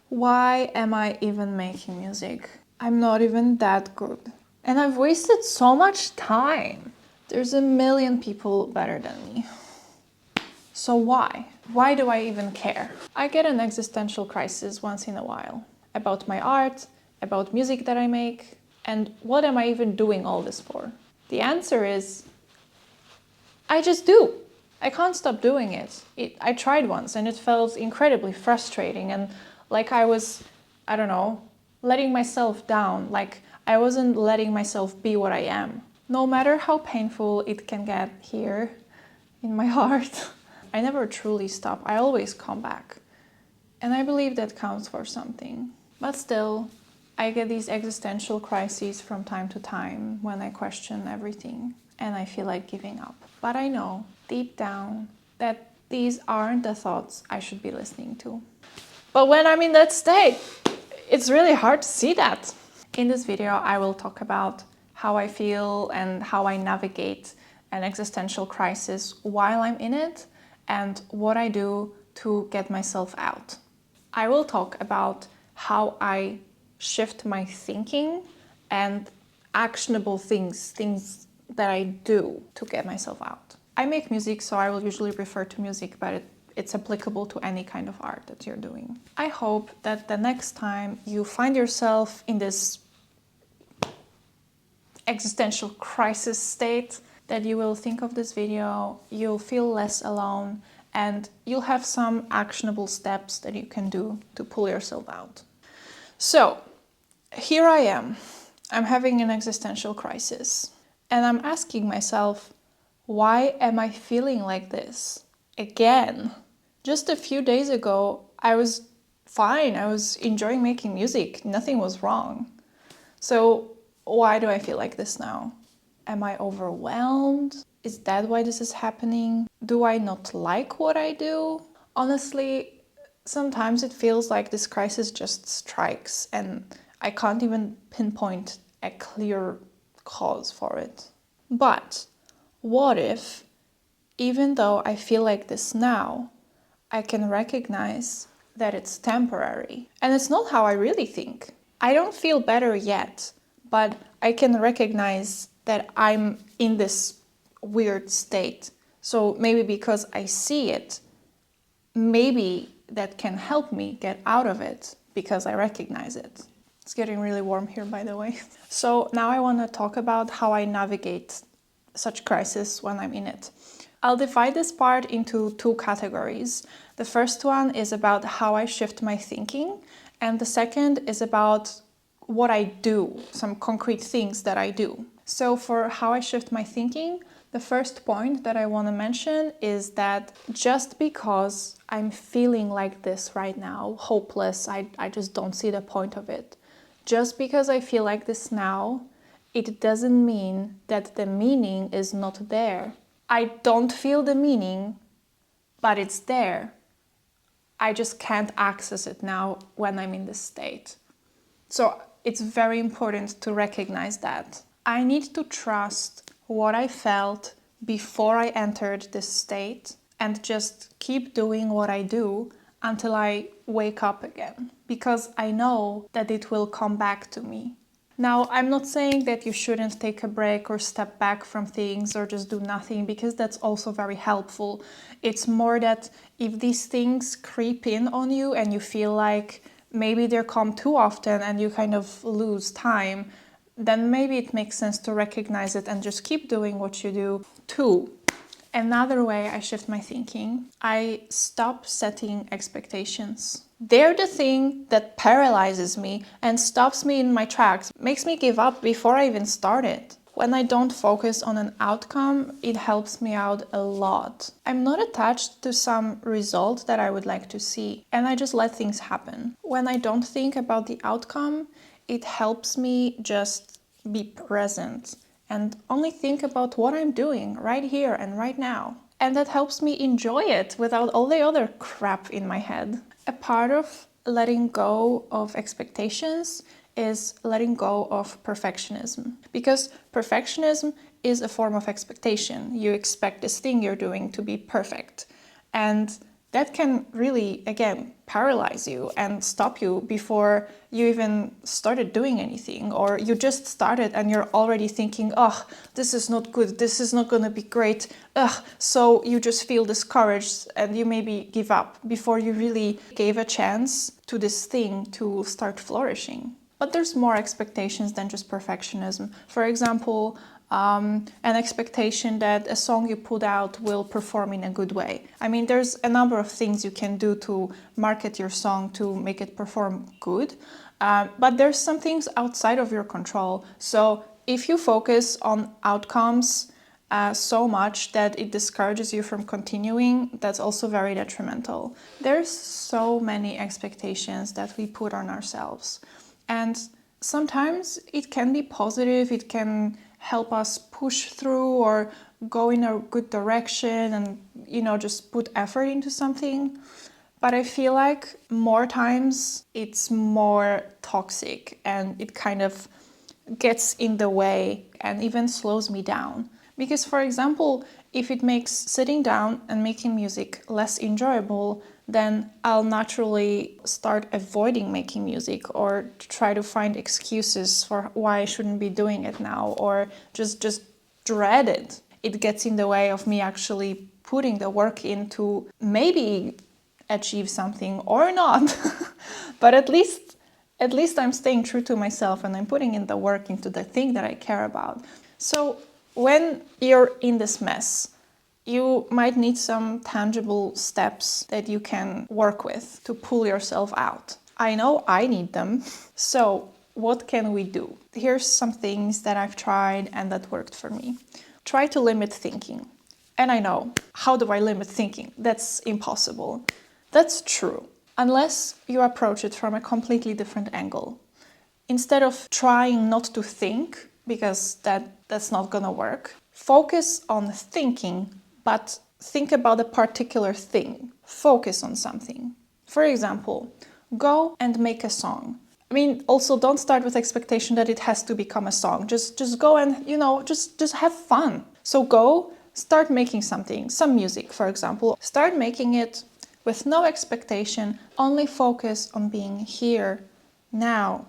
Why am I even making music? I'm not even that good. And I've wasted so much time. There's a million people better than me. So why? Why do I even care? I get an existential crisis once in a while about my art, about music that I make, and what am I even doing all this for? The answer is, I just do. I can't stop doing it. I tried once and it felt incredibly frustrating and like I was, I don't know, letting myself down, like I wasn't letting myself be what I am. No matter how painful it can get here in my heart, I never truly stop. I always come back. And I believe that counts for something. But still, I get these existential crises from time to time when I question everything and I feel like giving up. But I know deep down that these aren't the thoughts I should be listening to. But when I'm in that state, it's really hard to see that. In this video, I will talk about how I feel and how I navigate an existential crisis while I'm in it and what I do to get myself out. I will talk about how I shift my thinking and actionable things that I do to get myself out. I make music, so I will usually refer to music, but it's applicable to any kind of art that you're doing. I hope that the next time you find yourself in this existential crisis state, that you will think of this video, you'll feel less alone, and you'll have some actionable steps that you can do to pull yourself out. So, here I am. I'm having an existential crisis. And I'm asking myself, why am I feeling like this? Again. Just a few days ago, I was fine. I was enjoying making music. Nothing was wrong. So, why do I feel like this now? Am I overwhelmed? Is that why this is happening? Do I not like what I do? Honestly, sometimes it feels like this crisis just strikes and I can't even pinpoint a clear cause for it. But what if, even though I feel like this now, I can recognize that it's temporary and it's not how I really think? I don't feel better yet, but I can recognize that I'm in this weird state. So maybe because I see it, maybe that can help me get out of it because I recognize it. It's getting really warm here, by the way. So now I want to talk about how I navigate such crisis when I'm in it. I'll divide this part into two categories. The first one is about how I shift my thinking, and the second is about what I do, some concrete things that I do. So for how I shift my thinking, the first point that I want to mention is that just because I'm feeling like this right now, hopeless, I just don't see the point of it. Just because I feel like this now, it doesn't mean that the meaning is not there. I don't feel the meaning, but it's there. I just can't access it now when I'm in this state. So it's very important to recognize that. I need to trust what I felt before I entered this state and just keep doing what I do until I wake up again, because I know that it will come back to me. Now, I'm not saying that you shouldn't take a break or step back from things or just do nothing, because that's also very helpful. It's more that if these things creep in on you and you feel like maybe they come too often and you kind of lose time, then maybe it makes sense to recognize it and just keep doing what you do. Two, another way I shift my thinking, I stop setting expectations. They're the thing that paralyzes me and stops me in my tracks, makes me give up before I even started. When I don't focus on an outcome, it helps me out a lot. I'm not attached to some result that I would like to see, and I just let things happen. When I don't think about the outcome, it helps me just be present and only think about what I'm doing right here and right now. And that helps me enjoy it without all the other crap in my head. A part of letting go of expectations is letting go of perfectionism. Because perfectionism is a form of expectation. You expect this thing you're doing to be perfect. And that can really, again, paralyze you and stop you before you even started doing anything, or you just started and you're already thinking, oh, this is not good, this is not going to be great, so you just feel discouraged and you maybe give up before you really gave a chance to this thing to start flourishing. But there's more expectations than just perfectionism. For example, an expectation that a song you put out will perform in a good way. I mean, there's a number of things you can do to market your song to make it perform good, but there's some things outside of your control. So if you focus on outcomes so much that it discourages you from continuing, that's also very detrimental. There's so many expectations that we put on ourselves, and sometimes it can be positive, it can help us push through or go in a good direction and, just put effort into something. But I feel like more times it's more toxic and it kind of gets in the way and even slows me down. Because, for example, if it makes sitting down and making music less enjoyable, then I'll naturally start avoiding making music or try to find excuses for why I shouldn't be doing it now, or just dread it. It gets in the way of me actually putting the work in to maybe achieve something or not. But at least I'm staying true to myself and I'm putting in the work into the thing that I care about. So when you're in this mess, you might need some tangible steps that you can work with to pull yourself out. I know I need them. So what can we do? Here's some things that I've tried and that worked for me. Try to limit thinking. And I know, how do I limit thinking? That's impossible. That's true, unless you approach it from a completely different angle. Instead of trying not to think, because that's not gonna work, focus on thinking, but think about a particular thing. Focus on something. For example, go and make a song. I mean, also don't start with expectation that it has to become a song. Just go and, just have fun. So go, start making something, some music, for example. Start making it with no expectation, only focus on being here, now,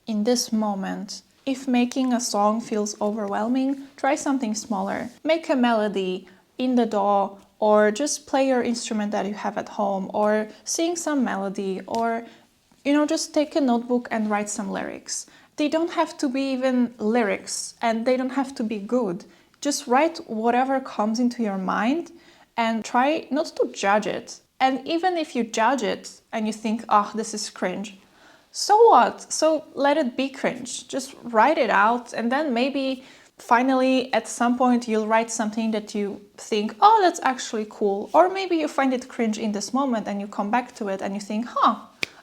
in this moment. If making a song feels overwhelming, try something smaller. Make a melody in the DAW, or just play your instrument that you have at home, or sing some melody, or just take a notebook and write some lyrics. They don't have to be even lyrics, and they don't have to be good. Just write whatever comes into your mind and try not to judge it. And even if you judge it and you think, oh, this is cringe, so what? So let it be cringe. Just write it out, and then maybe finally at some point you'll write something that you think, oh, that's actually cool. Or maybe you find it cringe in this moment and you come back to it and you think,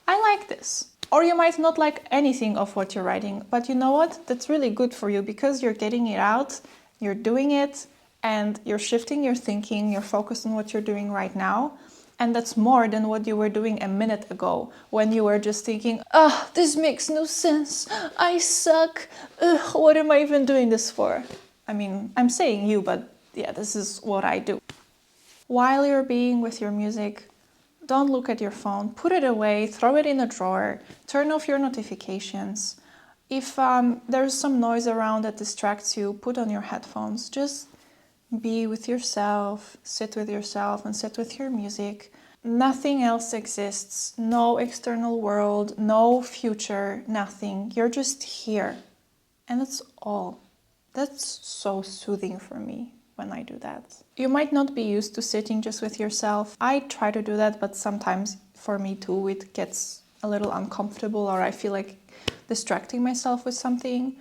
I like this. Or you might not like anything of what you're writing, but you know what? That's really good for you because you're getting it out, you're doing it, and you're shifting your thinking, you're focused on what you're doing right now. And that's more than what you were doing a minute ago when you were just thinking, this makes no sense, I suck, what am I even doing this for? I mean, I'm saying you, but yeah, this is what I do. While you're being with your music, don't look at your phone, put it away, throw it in a drawer, turn off your notifications. If there's some noise around that distracts you, put on your headphones. Just be with yourself, sit with yourself and sit with your music. Nothing else exists. No external world, no future, nothing. You're just here. And that's all. That's so soothing for me when I do that. You might not be used to sitting just with yourself. I try to do that, but sometimes for me too, it gets a little uncomfortable or I feel like distracting myself with something.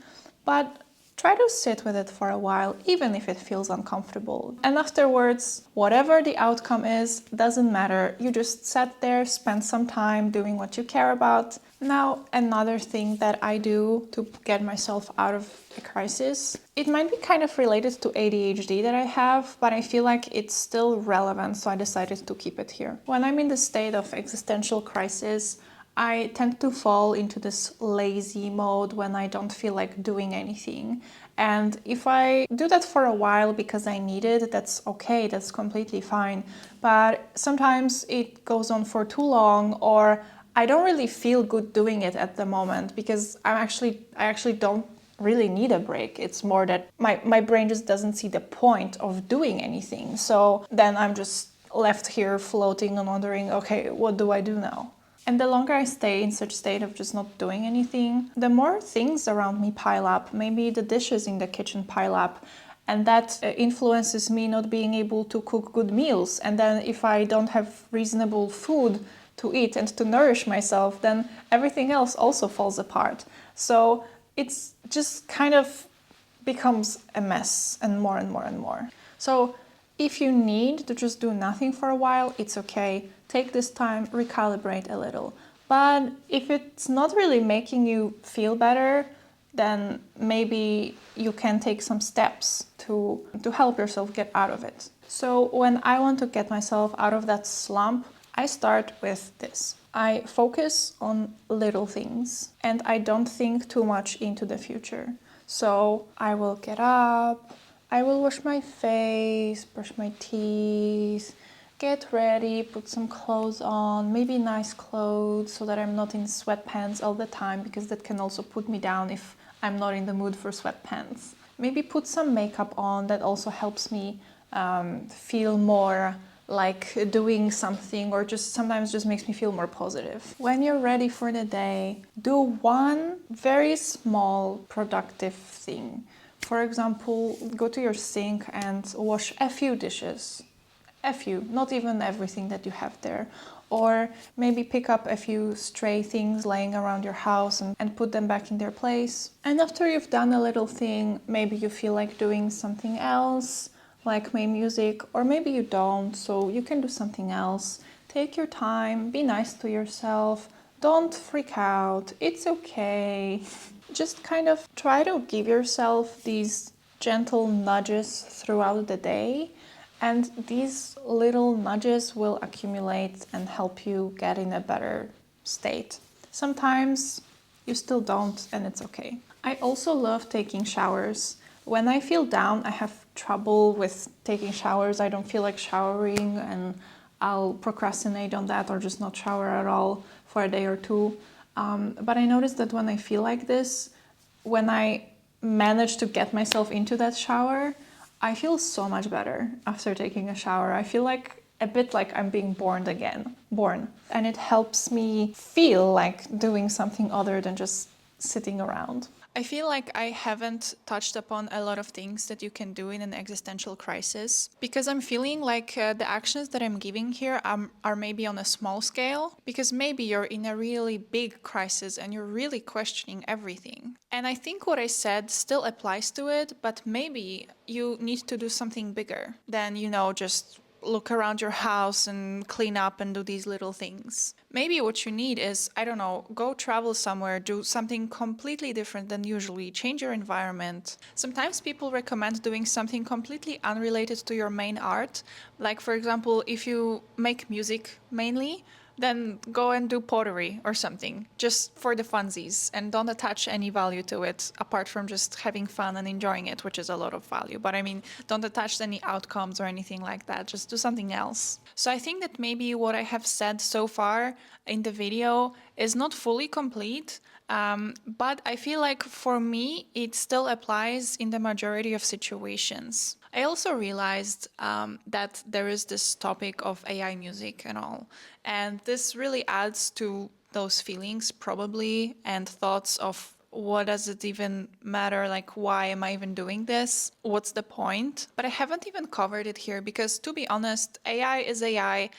But try to sit with it for a while, even if it feels uncomfortable. And afterwards, whatever the outcome is, doesn't matter. You just sat there, spent some time doing what you care about. Now, another thing that I do to get myself out of a crisis, it might be kind of related to ADHD that I have, but I feel like it's still relevant, so I decided to keep it here. When I'm in the state of existential crisis, I tend to fall into this lazy mode when I don't feel like doing anything. And if I do that for a while because I need it, that's okay, that's completely fine. But sometimes it goes on for too long, or I don't really feel good doing it at the moment because I actually don't really need a break. It's more that my brain just doesn't see the point of doing anything. So then I'm just left here floating and wondering, okay, what do I do now? And the longer I stay in such state of just not doing anything, the more things around me pile up. Maybe the dishes in the kitchen pile up. And that influences me not being able to cook good meals. And then if I don't have reasonable food to eat and to nourish myself, then everything else also falls apart. So it's just kind of becomes a mess and more and more and more. So if you need to just do nothing for a while, it's okay. Take this time, recalibrate a little. But if it's not really making you feel better, then maybe you can take some steps to help yourself get out of it. So when I want to get myself out of that slump, I start with this. I focus on little things and I don't think too much into the future. So I will get up, I will wash my face, brush my teeth, get ready, put some clothes on, maybe nice clothes so that I'm not in sweatpants all the time, because that can also put me down if I'm not in the mood for sweatpants. Maybe put some makeup on, that also helps me feel more like doing something, or just sometimes just makes me feel more positive. When you're ready for the day, do one very small productive thing. For example, go to your sink and wash a few dishes. A few, not even everything that you have there. Or maybe pick up a few stray things laying around your house and put them back in their place. And after you've done a little thing, maybe you feel like doing something else, like my music, or maybe you don't, so you can do something else. Take your time, be nice to yourself, don't freak out, it's okay. Just kind of try to give yourself these gentle nudges throughout the day, and these little nudges will accumulate and help you get in a better state. Sometimes you still don't, and it's okay. I also love taking showers. When I feel down, I have trouble with taking showers. I don't feel like showering, and I'll procrastinate on that or just not shower at all for a day or two. But I noticed that when I feel like this, when I manage to get myself into that shower, I feel so much better after taking a shower. I feel like a bit like I'm being born again. And it helps me feel like doing something other than just sitting around. I feel like I haven't touched upon a lot of things that you can do in an existential crisis, because I'm feeling like the actions that I'm giving here are maybe on a small scale, because maybe you're in a really big crisis and you're really questioning everything. And I think what I said still applies to it, but maybe you need to do something bigger than, just look around your house and clean up and do these little things. Maybe what you need is, I don't know, go travel somewhere, do something completely different than usually, change your environment. Sometimes people recommend doing something completely unrelated to your main art. Like, for example, if you make music mainly, then go and do pottery or something, just for the funsies, and don't attach any value to it apart from just having fun and enjoying it, which is a lot of value. But I mean, don't attach any outcomes or anything like that, just do something else. So I think that maybe what I have said so far in the video is not fully complete, but I feel like for me, it still applies in the majority of situations. I also realized that there is this topic of AI music and all. And this really adds to those feelings probably, and thoughts of what does it even matter? Like, why am I even doing this? What's the point? But I haven't even covered it here because, to be honest, AI is AI,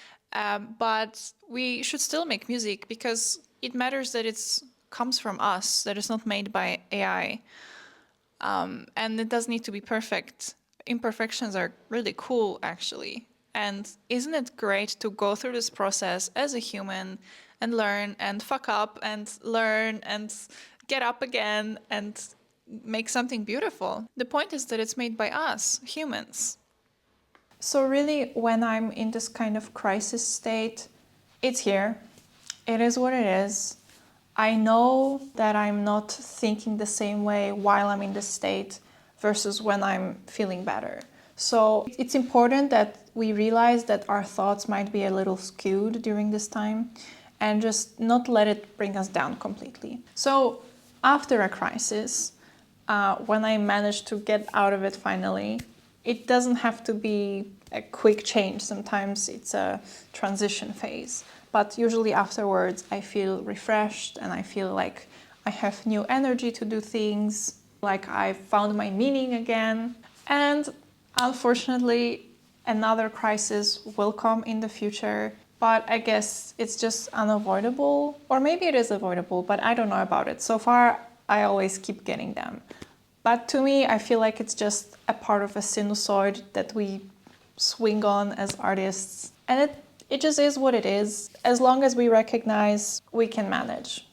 but we should still make music because it matters that it comes from us, that it's not made by AI. And it does need to be perfect. Imperfections are really cool, actually. And isn't it great to go through this process as a human and learn and fuck up and learn and get up again and make something beautiful? The point is that it's made by us, humans. So really, when I'm in this kind of crisis state, it's here. It is what it is. I know that I'm not thinking the same way while I'm in this state versus when I'm feeling better. So it's important that we realize that our thoughts might be a little skewed during this time and just not let it bring us down completely. So after a crisis, when I manage to get out of it finally, it doesn't have to be a quick change. Sometimes it's a transition phase. But usually afterwards, I feel refreshed and I feel like I have new energy to do things, like I found my meaning again. And unfortunately, another crisis will come in the future, but I guess it's just unavoidable, or maybe it is avoidable, but I don't know about it. So far, I always keep getting them. But to me, I feel like it's just a part of a sinusoid that we swing on as artists. And it just is what it is. As long as we recognize, we can manage.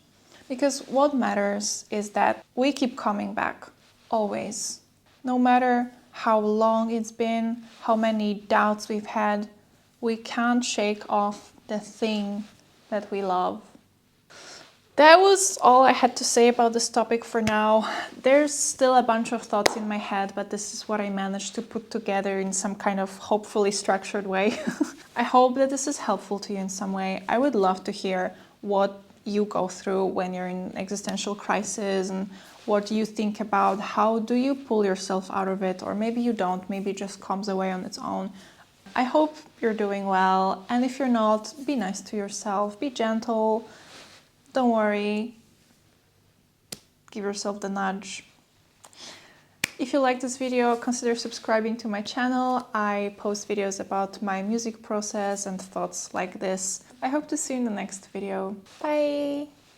Because what matters is that we keep coming back, always. No matter how long it's been, how many doubts we've had, we can't shake off the thing that we love. That was all I had to say about this topic for now. There's still a bunch of thoughts in my head, but this is what I managed to put together in some kind of hopefully structured way. I hope that this is helpful to you in some way. I would love to hear what you go through when you're in existential crisis and what you think about. How do you pull yourself out of it? Or maybe you don't, maybe it just comes away on its own. I hope you're doing well, and if you're not, be nice to yourself, be gentle. Don't worry, give yourself the nudge. If you like this video, consider subscribing to my channel. I post videos about my music process and thoughts like this. I hope to see you in the next video. Bye!